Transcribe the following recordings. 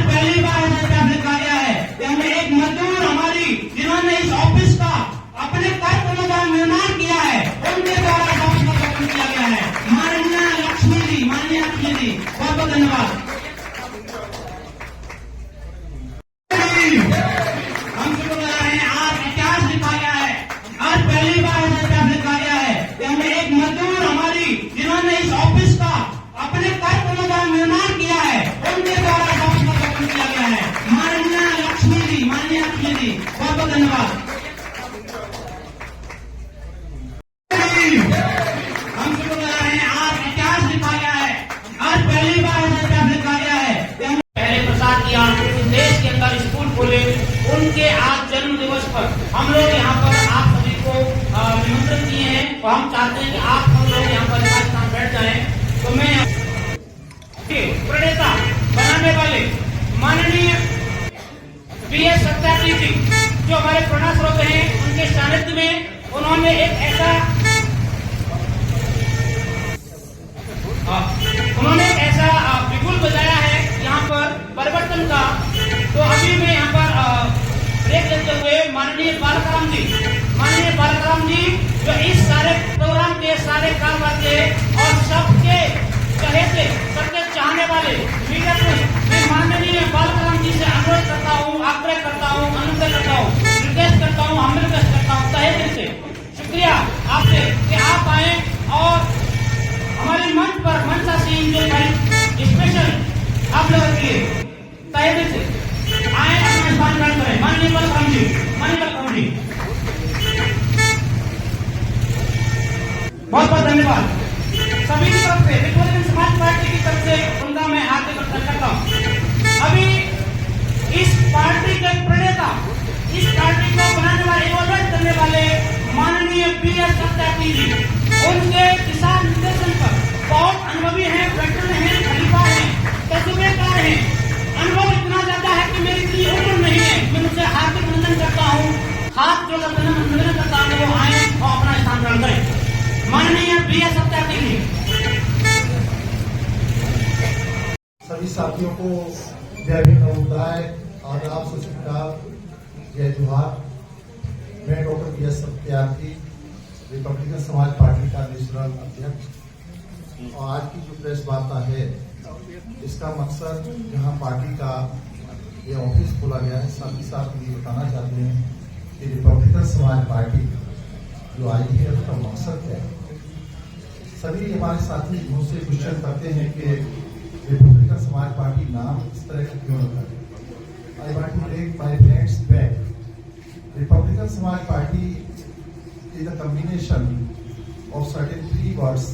पहली बार लिखा गया है कि हमने एक मजदूर हमारी जिन्होंने इस ऑफिस का अपने कर्तव्य का निर्माण किया है, उनके द्वारा गठन किया गया है। माननीय लक्ष्मी जी, बहुत बहुत धन्यवाद। हम शुरू कर रहे हैं। आज इतिहास लिखा गया है, आज पहली बार लिखा गया है कि हमने एक मजदूर हमारी जिन्होंने इस ऑफिस का अपने कर्तव्य का निर्माण किया है, उनके द्वारा किया गया है। माननीय लक्ष्मी जी, बहुत बहुत धन्यवाद। हम शुरू कर रहे हैं। आज इतिहास लिखा गया है, आज पहली बार लिखा गया है कि हमने पहले प्रसार किया, देश के अंदर स्कूल खोले। उनके आज जन्म दिवस पर हम लोग यहाँ पर आप सभी को निमंत्रण किए हैं और हम चाहते हैं कि आप हम लोग यहाँ पर राजस्थान बैठ जाएं। तो मैं प्रणेता बनाने वाले माननीय BS सत्यार्थी जी, जो हमारे प्रणा स्रोत हैं, उनके सानिध्य में उन्होंने एक ऐसा बिगुल बजाया है यहाँ पर परिवर्तन का। तो अभी मैं यहाँ पर देख लेते हुए माननीय बालक राम जी जो इस सारे प्रोग्राम के सारे कारोबार के और सबके चहेते, सबके चाहने वाले मीडिया को मैं माननीय बालक राम जी से अनुरोध करता हूँ, आग्रह करता हूँ, अनुरोध करता हूँ, रिक्वेस्ट करता हूँ, हम रिक्वेस्ट करता हूँ तहे दिल से शुक्रिया आपसे कि आप आए और हमारे मंच पर मनसा सिंह जो स्पेशल आप लोगों के लिए तहे दिल से आए, अपना स्थान ग्रहण करें। माननीय बालक राम जी, बहुत बहुत धन्यवाद। सभी की तरफ से, रिपब्लिकन समाज पार्टी की तरफ से उनका मैं हार्दिक अभिनंदन करता हूँ। अभी इस पार्टी के प्रणेता, इस पार्टी को बनाने वाले, इवोल्यूट करने वाले माननीय BS सत्यार्थी जी, उनके दिशा निर्देशन पर बहुत अनुभवी हैं, वेटरन हैं, खलीफा हैं, तजुर्बेकार हैं। अनुभव इतना ज्यादा है कि मेरी इतनी उम्र नहीं है। मैं उनसे हार्दिक अभिनंदन करता हूँ, हाथ जोड़कर अभिनंदन करता हूँ वो आए और अपना स्थान ग्रहण करें। माननीय BS सत्यार्थी जी। सभी साथियों को जय भीम, नमोदाय, आदाब, सत श्री अकाल, जय जोहार। मैं doctor BS Satyarthi, Republican Samaj party का नेशनल अध्यक्ष। और आज की जो प्रेस वार्ता है, इसका मकसद जहां पार्टी का ये ऑफिस खोला गया है, साथ ही साथ ये बताना चाहते हैं कि रिपब्लिकन समाज पार्टी जो आई है उसका मकसद क्या है। सभी हमारे साथी मुझसे क्वेश्चन करते हैं कि रिपब्लिकन समाज पार्टी नाम इस तरह का क्यों रखा है। I want to take my friends back. Republican Samaj party is the combination of certain 3 words.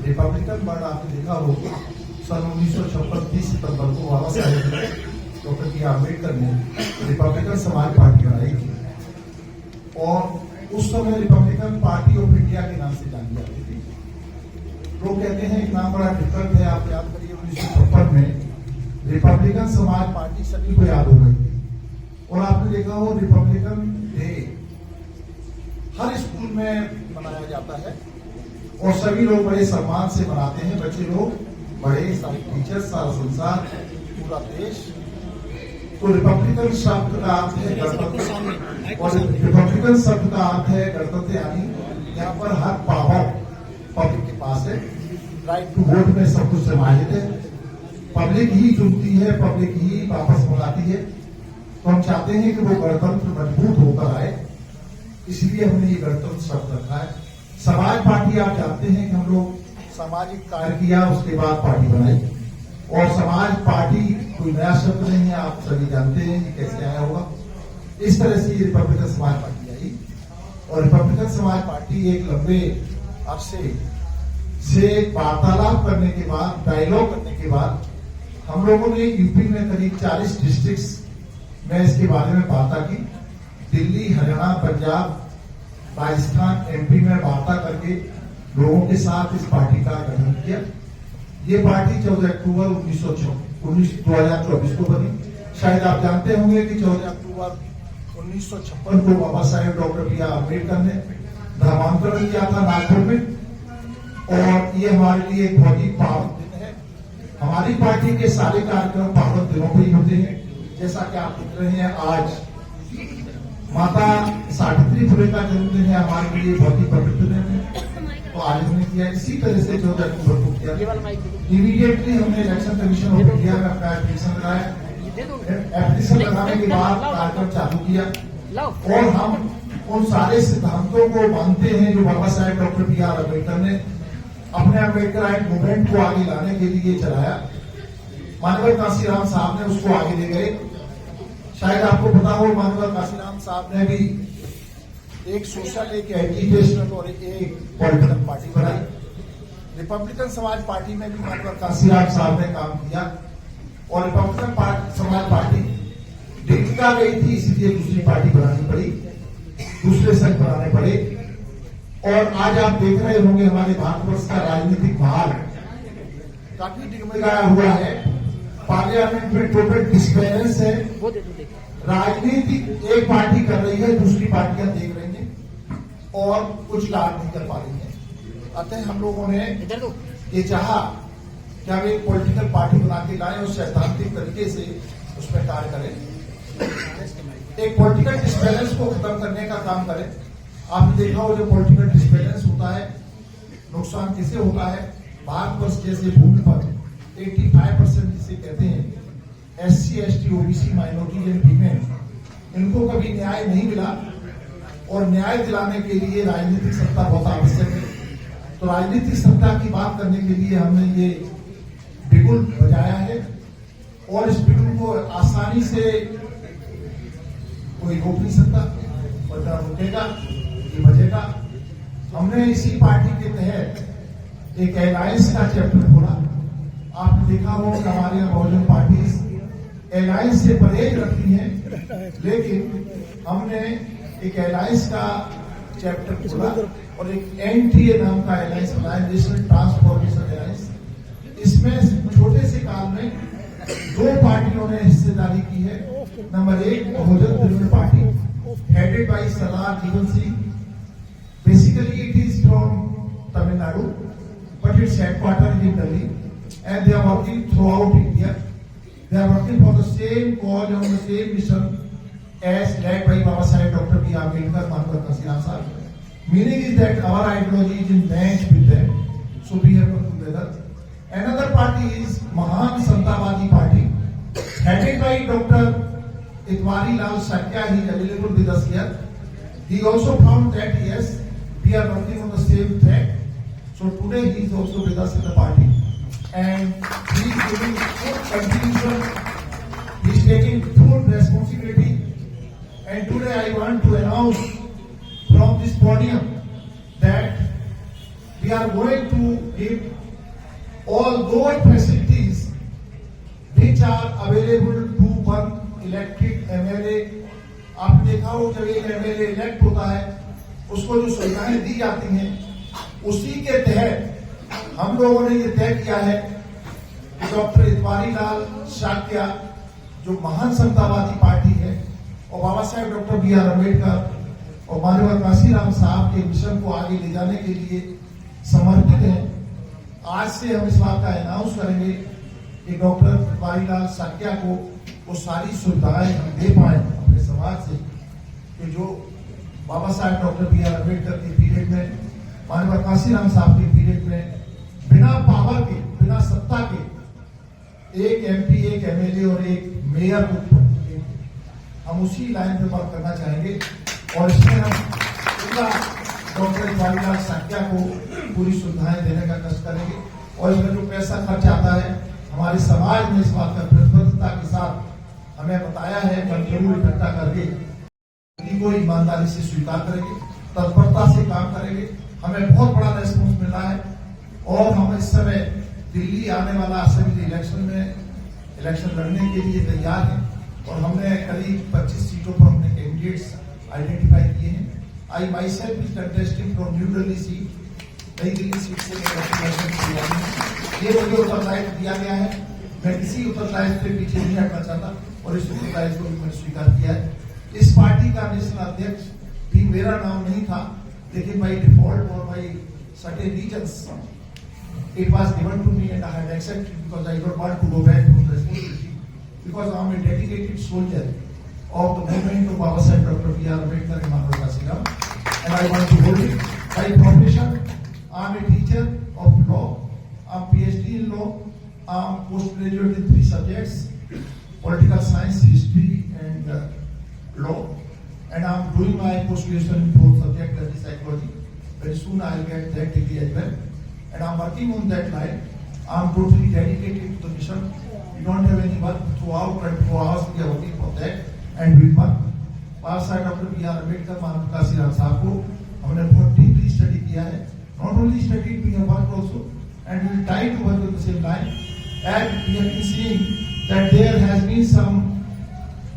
Republican word आपने देखा होगा, सन 1956 30 सितंबर को बाबा साहेब डॉक्टर बी आम्बेडकर ने रिपब्लिकन समाज पार्टी बनाई थी और उस समय रिपब्लिकन पार्टी ऑफ इंडिया के नाम से जानी जाती थी। लोग कहते हैं एक नाम बड़ा डिफरेंट है, आप याद करिए 1956 में रिपब्लिकन समाज पार्टी सभी को याद हो रही थी। और आपने देखा हो रिपब्लिकन डे हर स्कूल में मनाया जाता है और सभी लोग बड़े सम्मान से मनाते हैं, बच्चे लोग, बड़े, सारे टीचर्स, सारा संसार, पूरा देश। तो रिपब्लिकन शब्द का अर्थ है गणतंत्र और रिपब्लिकन शब्द का अर्थ है गणतंत्र, यानी यहाँ पर हर पावर पब्लिक के पास है, राइट टू वोट में सब कुछ समाहित है, पब्लिक ही चुनती है, पब्लिक ही वापस मंगाती है। तो हम चाहते हैं कि वो गणतंत्र मजबूत होकर आए, इसलिए हमने ये गणतंत्र शब्द रखा है। समाज पार्टी, आप जानते हैं कि हम लोग सामाजिक कार्य किया, उसके बाद पार्टी बनाई। और समाज पार्टी कोई नया शब्द नहीं है, आप सभी जानते हैं ये कैसे आया होगा। इस तरह से ये रिपब्लिकन समाज पार्टी आई और रिपब्लिकन समाज पार्टी एक लंबे अरसे से वार्तालाप करने के बाद, डायलॉग करने के बाद, हम लोगों ने यूपी में करीब 40 डिस्ट्रिक्ट्स में इसके बारे में वार्ता की। दिल्ली, हरियाणा, पंजाब, राजस्थान, एमपी में वार्ता करके लोगों के साथ इस पार्टी का गठन किया। ये पार्टी 14 अक्टूबर 2024 को बनी। शायद आप जानते होंगे कि 14 अक्टूबर 1956 को Baba Saheb doctor B are Ambedkar ने धर्मांतरण किया था नागपुर में, और ये हमारे लिए एक बहुत ही पावन दिन है। हमारी पार्टी के सारे कार्यक्रम पावन दिनों पर ही होते हैं। जैसा कि आप देख रहे हैं, आज माता सावित्री फुले का जन्मदिन है, हमारे लिए बहुत ही पवित्र दिन है, तो आज हमने किया। इसी तरह से 14 अक्टूबर को किया। इमीडिएटली हमने इलेक्शन कमीशन ओपन किया, अपना एप्लीकेशन लगाया, एप्लीकेशन लगाने के बाद कार्यक्रम चालू किया। और हम उन सारे सिद्धांतों को मानते हैं जो बाबा Saheb doctor B are Ambedkar ने अपने अम्बेडकराइट मूवमेंट को आगे लाने के लिए चलाया। मानवल काशीराम साहब ने उसको आगे ले गए। शायद आपको पता हो, मानवल काशीराम साहब ने भी एक सोशल, एक एजुकेशनल और एक पॉलिटिकल पार्टी बनाई। रिपब्लिकन समाज पार्टी में भी मानवल काशीराम साहब ने काम किया और रिपब्लिकन समाज पार्टी डिक्टा गई थी, इसलिए दूसरी पार्टी बनानी पड़ी, दूसरे संघ बनाने पड़े। और आज आप देख रहे होंगे हमारे भारतवर्ष का राजनीतिक माहौल काफी डिगमगाया हुआ है। पार्लियामेंट में टोटल डिस्बैलेंस है। राजनीति एक पार्टी कर रही है, दूसरी पार्टियां देख रही हैं और कुछ लाभ नहीं कर पा रही हैं। अतः हम लोगों ने ये चाहा कि हम एक पॉलिटिकल पार्टी बना के लाएं और सैद्धांतिक तरीके से उसमें कार्य करें, एक पॉलिटिकल डिस्बैलेंस को खत्म करने का काम करें। आपने देखा हो, जो पॉलिटिकल डिस्बैलेंस होता है, नुकसान किसे होता है? भारतवर्ष जैसे भूमि पर 85% जिसे कहते हैं SC, ST, OBC, minority and women, इनको कभी न्याय नहीं मिला और न्याय दिलाने के लिए राजनीतिक सत्ता बहुत आवश्यक है। तो राजनीतिक सत्ता की बात करने के लिए हमने ये बिगुल बजाया है और इस बिगुल को आसानी से कोई रोक नहीं सकता, बजा रुकेगा, ये बजेगा। हमने इसी पार्टी के तहत एक एलायंस का चैप्टर खोला। आपने देखा हो कि हमारे यहाँ बहुजन पार्टी एलायंस से परहेज रखती हैं, लेकिन हमने एक एलायंस का चैप्टर खोला और एक NTA नाम का एलायंस बनाया, नेशनल ट्रांसफॉर्मेशन एलायंस। इसमें छोटे से काल में 2 पार्टियों ने हिस्सेदारी की है। Number 1 Bahujan Trinamool party headed by Sardar Jeevan Singh. Basically it is from Tamil Nadu, but its headquarters in Delhi, and they are working throughout India. They are working for the same cause and the same mission as led by Baba Saheb Dr. B. Ambedkar, Manwar Kasiram Sahib. Meaning is that our ideology is in match with them, so we have come together. Another party is Mahan Santavadi Party, headed by Dr. Itwari Lal Sakya. He is available with us here. He also found that yes, we are working on the same track. So today he is also with us in the party, and he is giving full contribution. He is taking full responsibility. And today I want to announce from this podium that we are going to give all those facilities which are available to one elected MLA. आपने देखा हो, जब एक MLA elect होता है, उसको जो सुविधाएं दी जाती हैं, उसी के तहत हम लोगों ने ये तय किया है डॉक्टर इतवारी लाल शाक्या जो महान समतावादी पार्टी है और बाबा साहेब डॉक्टर B.R. अम्बेडकर और माननीय काशीराम साहब के मिशन को आगे ले जाने के लिए समर्पित है। आज से हम इस बात का अनाउंस करेंगे कि डॉक्टर इतवारी लाल शाक्या को वो सारी सुविधाएं हम दे पाए अपने समाज से कि जो बाबा साहेब डॉक्टर B.R. अम्बेडकर के पीरियड में, माननीय काशीराम साहब के पीरियड में बिना पावर के, बिना सत्ता के एक MP, एक MLA और एक मेयर को हम उसी लाइन पे वर्क करना चाहेंगे और इसमें हम पूरा डॉक्टर इतवारी लाल शाक्या को पूरी सुविधाएं देने का कष्ट करेंगे और इसमें जो पैसा खर्च आता है हमारे समाज में इस बात का प्रतिबद्धता के साथ हमें बताया है कि हम जरूर इकट्ठा करके को ईमानदारी से स्वीकार करेंगे, तत्परता से काम करेंगे। हमें बहुत बड़ा रेस्पॉन्स मिला है और हम इस समय दिल्ली आने वाला असेंबली इलेक्शन में इलेक्शन लड़ने के लिए तैयार हैं और हमने करीब 25 सीटों पर अपने कैंडिडेट्स आइडेंटिफाई किए हैं। I myself is contesting from new Delhi seat, Nai Dilli seat से ये मुझे उत्तरदायित्व दिया गया है। मैं किसी उत्तरदायित्व के पीछे नहीं हटना चाहता और इस उत्तरदायित्व को भी मैंने स्वीकार किया है। इस पार्टी का नेशनल अध्यक्ष भी मेरा नाम नहीं था, लेकिन बाई डिफॉल्ट और by certain reasons it was given to me and I had accepted because I don't want to go back to responsibility because I am a dedicated soldier of the movement of Baba Saheb Dr. B.R. Ambedkar and Manoj Kasiram and I want to hold it. By profession, I am a teacher of law, I am PhD in law, I am postgraduate in 3 subjects, political science, history and law, and I am doing my post-graduation in 4th subject, that is psychology. Very soon I will get that degree as well. And I am working on that line. I am totally dedicated to the mission. We don't have any work throughout 24 hours. We are working for that and we work. Baba Saheb Dr. B.R. Ambedkar, Manoj Kasiram साहब को हमने बहुत deeply study किया है. Not only studied, we have worked also, and we will try to work on the same line. And we have been seeing that there has been some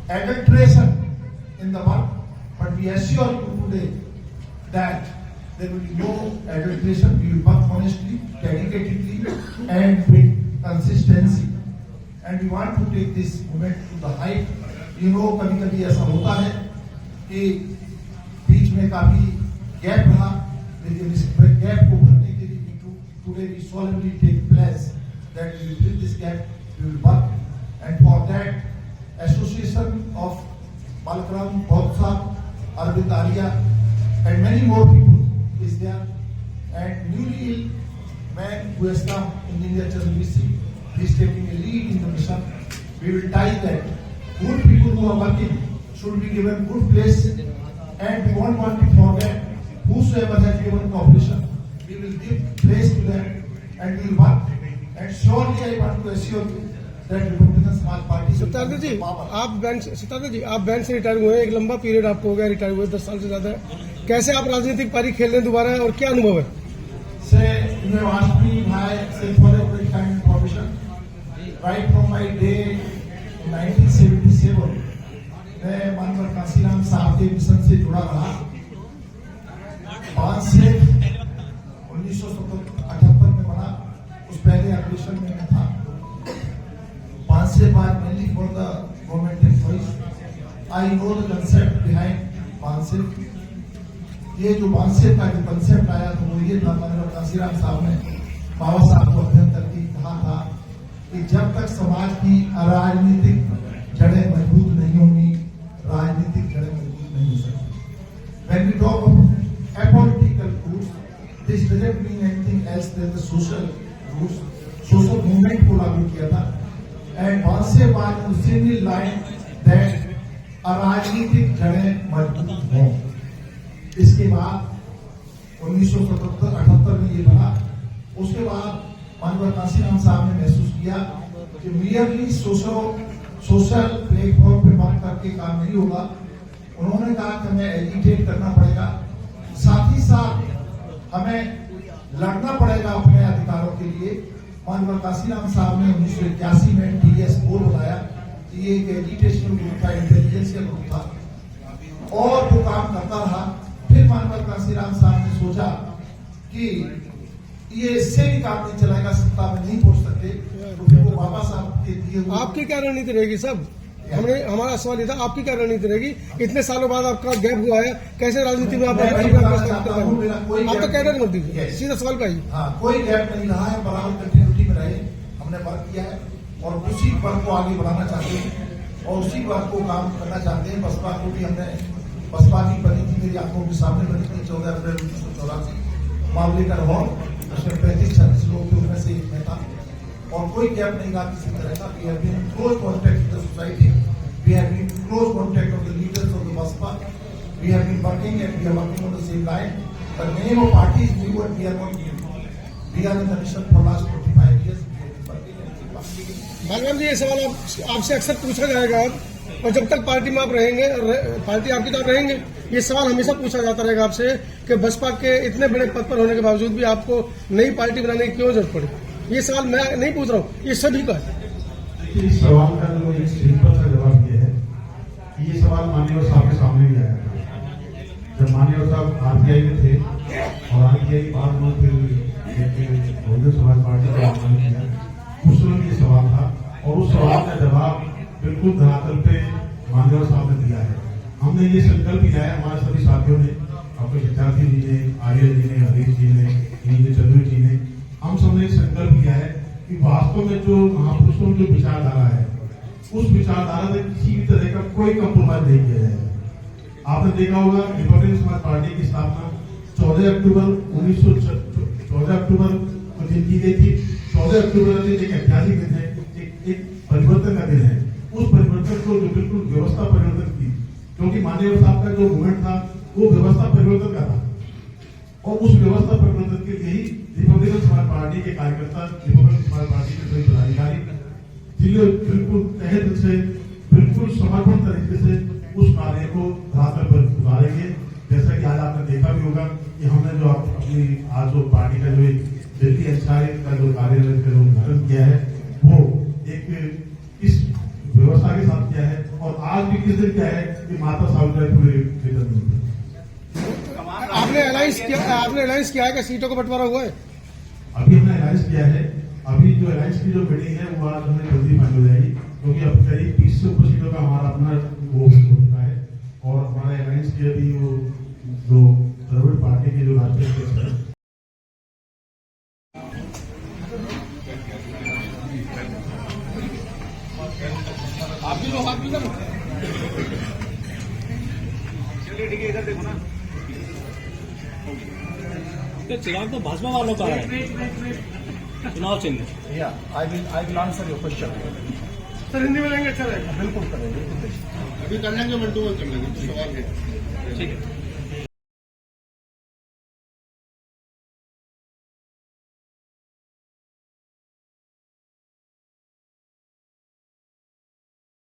adulteration in the work, but we assure you today that there will be no adulteration. We will work honestly, dedicatedly, and with consistency. And we want to take this movement to the height. You know, कभी-कभी ऐसा होता है कि बीच में काफी gap रहा, लेकिन इस गैप को भरने के लिए today we solemnly take pledge that we will fill this gap. We will work, and for that, Association of Balakaram, Bhautsa, Arvind Arya, and many more people is there, and newly ill man who has come, Engineer Chandraveer Singh, he is taking a lead in the mission. We will tie that. Good people who are working should be given good place, and we won't want to forget whosoever has given cooperation, we will give place to them and we will work. And surely I want to assure you that Republican Samaj Party Siddharth जी, आप bank से retire हुए हैं, एक लंबा period आपको हो गया retire हुए, 10 साल से ज्यादा है। कैसे आप राजनीतिक पारी खेल रहे हैं दोबारा और क्या अनुभव है? Right from my day 1977, मैं माननीय काशीराम साहब के मिशन से जुड़ा रहा। 5 से 1978 में बना, उस पहले एडमिशन में मैं था। 5 से बाद mainly for the government employees. I know the concept behind 5 से। ये जो 5 से का जो कंसेप्ट आया तो वो ये था, माननीय काशीराम साहब ने बाबा साहब को अध्ययन करके कहा था कि जब तक समाज की राजनीतिक जड़ें मजबूत नहीं होंगी, राजनीतिक जड़ें मजबूत नहीं हो सकती। When we talk of apolitical roots, this doesn't mean anything else than the social roots. Social movement को लागू किया था, and once से बाद single line that राजनीतिक जड़ें मजबूत हों। इसके बाद 1977-78 में ये बना। उसके बाद माननीय काशीराम साहब ने महसूस किया कि मियरली सोशल प्लेटफॉर्म पे बात करके काम नहीं होगा। उन्होंने कहा कि हमें एजिटेट करना पड़ेगा, साथ ही साथ हमें लड़ना पड़ेगा अपने अधिकारों के लिए। माननीय काशीराम साहब ने 1981 में TS4 बनाया। ये एक एजिटेशनल ग्रुप था, इंटेलिजेंशियल ग्रुप था और वो काम करता रहा। फिर माननीय काशीराम साहब ने सोचा कि ये इससे भी काम नहीं चलाएगा, सत्ता में नहीं पहुंच सकते, तो फिर वो आपके दिए हुए आपकी क्या रणनीति रहेगी सब? हमारा सवाल ये था, आपकी क्या रणनीति रहेगी? इतने सालों बाद आपका गैप हुआ है, कैसे राजनीति में आप मैं आप कोई तो कैडर मत दीजिए, Yes. सीधा सवाल पे आइए। हाँ, कोई गैप नहीं रहा है, बराबर कंटिन्यूटी में रहे, हमने वर्क किया है और उसी वर्क को आगे बढ़ाना चाहते हैं और उसी वर्क को काम करना चाहते हैं। बसपा को भी हमने, बसपा की बनी थी, मेरी आंखों के सामने बनी थी 14 अप्रैल 1984 मामले का रहा, उसमें 35-36 लोग थे, उनमें से एक मैं था और कोई गैप नहीं रहा किसी तरह का। We have been close contact with the society, we have been close contact of the leaders of the Basapa, we have been working and we are working on the same line. The name of party is new and we are not new, we are in the mission for last 45 years। Balram ji, ये सवाल आपसे अक्सर पूछा जाएगा अब, और जब तक पार्टी में आप रहेंगे, पार्टी आपकी तो आप रहेंगे, ये सवाल हमेशा पूछा जाता रहेगा आपसे कि बसपा के इतने बड़े पद पर होने के बावजूद भी आपको नई पार्टी बनाने की क्यों जरूरत पड़ी? ये सवाल मैं नहीं पूछ रहा हूँ, ये सभी का है। देखिए, इस सवाल का जो एक सिंपल सा जवाब ये है कि ये सवाल माननीय साहब के सामने भी आया था जब माननीय साहब आरपीआई में थे और आरपीआई के बाद में फिर बहुजन समाज पार्टी का आह्वान किया। उस समय ये सवाल था और उस सवाल का जवाब बिल्कुल धरातल पे माननीय साहब ने दिया है। हमने ये संकल्प लिया है, हमारे सभी साथियों ने, आपके विद्यार्थी जी ने, आर्य जी ने, हरीश जी ने, चंद्र जी ने, हम सबने एक संकल्प लिया है कि वास्तव में जो महापुरुषों की जो विचारधारा है, उस विचारधारा से किसी भी तरह का कोई कंप्रोमाइज नहीं किया जाएगा। आपने देखा होगा रिपब्लिकन समाज पार्टी की स्थापना 14 अक्टूबर को दिन की गई थी। 14 अक्टूबर एक ऐतिहासिक दिन है, एक परिवर्तन का दिन है। उस परिवर्तन को जो बिल्कुल व्यवस्था परिवर्तन की, क्योंकि माननीय साहब का जो मूवमेंट था वो व्यवस्था परिवर्तन का था और उस व्यवस्था परिवर्तन के लिए ही रिपब्लिकन समाज पार्टी के कार्यकर्ता, रिपब्लिकन समाज पार्टी के सभी पदाधिकारी जिले बिल्कुल तहे दिल से, बिल्कुल समर्पण तरीके से उस कार्य को धरातल पर उतारेंगे। जैसा कि आज आपने देखा भी होगा कि हमने जो अपनी आज जो पार्टी का जो दिल्ली एनसीआर का जो कार्यालय का जो उद्घाटन किया है वो एक इस व्यवस्था के साथ किया है और आज भी किस दिन क्या है कि माता सावित्री पूरे आपने अलायंस किया है कि सीटों का बंटवारा हुआ है? अभी हमने अलायंस किया है। अभी जो अलायंस की जो मीटिंग है वो आज हमें जल्दी फाइनल हो जाएगी, क्योंकि अब करीब 30 से ऊपर सीटों का हमारा अपना वो हो चुका है और हमारे अलायंस की अभी वो जो द्रविड़ पार्टी के जो राष्ट्रीय अध्यक्ष है आप भी लोग, आप भी करो। चलिए ठीक है, इधर देखो ना, चुनाव तो भाजपा वालों का है, चुनाव चिन्ह। I will answer your question. Sir Hindi में लेंगे, अच्छा रहेगा। बिल्कुल करेंगे, अभी कर लेंगे, मिनटों में कर लेंगे, सवाल है। ठीक है।